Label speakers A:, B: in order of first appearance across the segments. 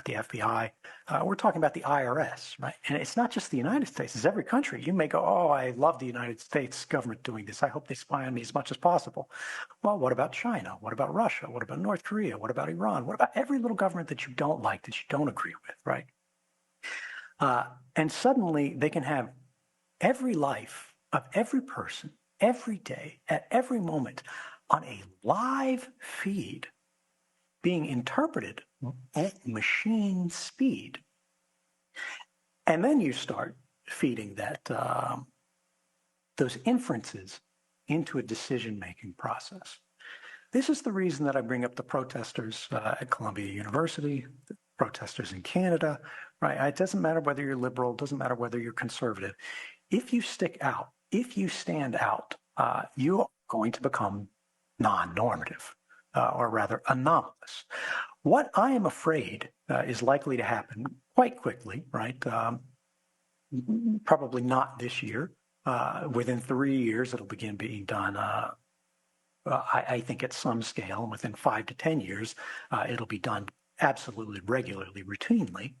A: the FBI. We're talking about the IRS, right? And it's not just the United States, it's every country. You may go, oh, I love the United States government doing this. I hope they spy on me as much as possible. Well, what about China? What about Russia? What about North Korea? What about Iran? What about every little government that you don't like, that you don't agree with, right? And suddenly they can have every life of every person, every day, at every moment, on a live feed being interpreted at machine speed. And then you start feeding that those inferences into a decision-making process. This is the reason that I bring up the protesters at Columbia University, the protesters in Canada, right? It doesn't matter whether you're liberal, it doesn't matter whether you're conservative. If you stick out, if you stand out, you are going to become non-normative, or rather anomalous. What I am afraid is likely to happen quite quickly, right? Probably not this year. Within 3 years, it'll begin being done. I think at some scale, and within 5 to 10 years, it'll be done absolutely regularly, routinely.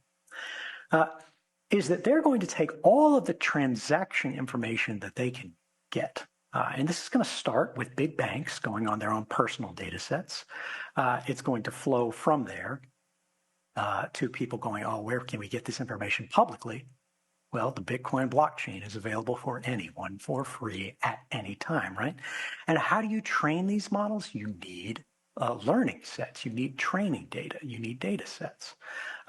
A: Is that they're going to take all of the transaction information that they can get. And this is going to start with big banks going on their own personal data sets. It's going to flow from there to people going, oh, where can we get this information publicly? Well, the Bitcoin blockchain is available for anyone for free at any time, right? And how do you train these models? You need learning sets. You need training data. You need data sets.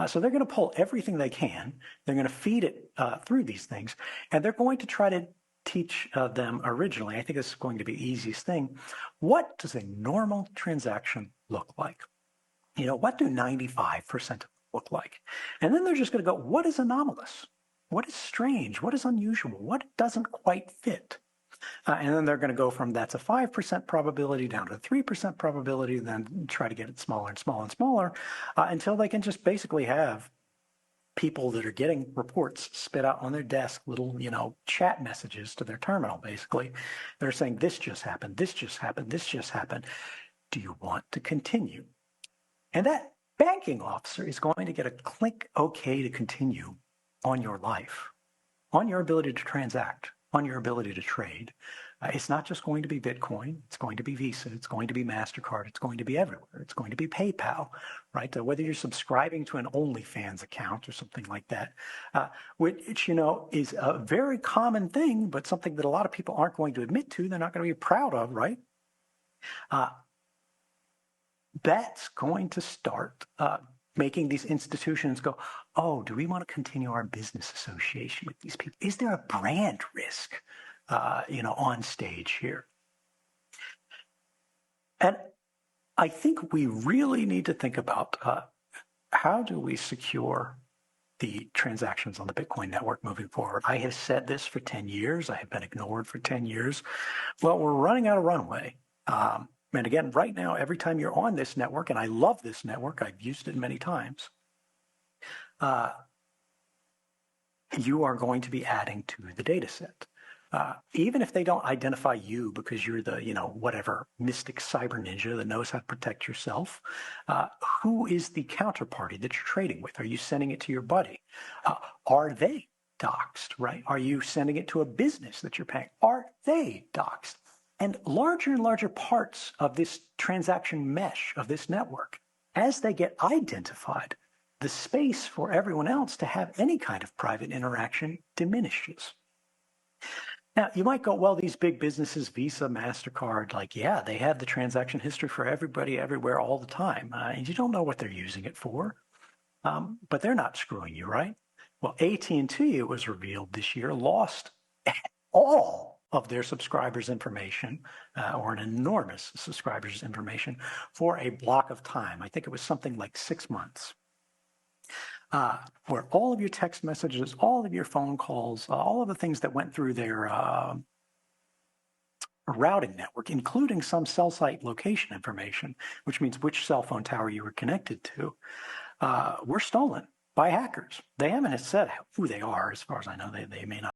A: So they're going to pull everything they can. They're going to feed it through these things. And they're going to try to teach them originally, I think this is going to be the easiest thing, what does a normal transaction look like? You know, what do 95% look like? And then they're just going to go, what is anomalous? What is strange? What is unusual? What doesn't quite fit? And then they're going to go from that's a 5% probability down to a 3% probability, then try to get it smaller and smaller and smaller until they can just basically have people that are getting reports spit out on their desk, little, chat messages to their terminal, basically. They're saying, this just happened, this just happened, this just happened. Do you want to continue? And that banking officer is going to get a click OK to continue on your life, on your ability to transact, on your ability to trade. It's not just going to be Bitcoin. It's going to be Visa. It's going to be MasterCard. It's going to be everywhere. It's going to be PayPal, right? Whether you're subscribing to an OnlyFans account or something like that, which, is a very common thing, but something that a lot of people aren't going to admit to. They're not going to be proud of, right? That's going to start making these institutions go, oh, do we want to continue our business association with these people? Is there a brand risk, on stage here? And I think we really need to think about how do we secure the transactions on the Bitcoin network moving forward. I have said this for 10 years. I have been ignored for 10 years. Well, we're running out of runway. And again, right now, every time you're on this network, and I love this network, I've used it many times, you are going to be adding to the data set. Even if they don't identify you because you're the, whatever mystic cyber ninja that knows how to protect yourself, who is the counterparty that you're trading with? Are you sending it to your buddy? Are they doxxed, right? Are you sending it to a business that you're paying? Are they doxxed? And larger parts of this transaction mesh of this network, as they get identified, the space for everyone else to have any kind of private interaction diminishes. Now, you might go, well, these big businesses, Visa, MasterCard, they have the transaction history for everybody, everywhere, all the time. And you don't know what they're using it for. But they're not screwing you, right? Well, AT&T, it was revealed this year, lost all of their subscribers' information, or an enormous subscribers' information, for a block of time. I think it was something like 6 months. Where all of your text messages, all of your phone calls, all of the things that went through their routing network, including some cell site location information, which means which cell phone tower you were connected to, were stolen by hackers. They haven't said who they are, as far as I know. They may not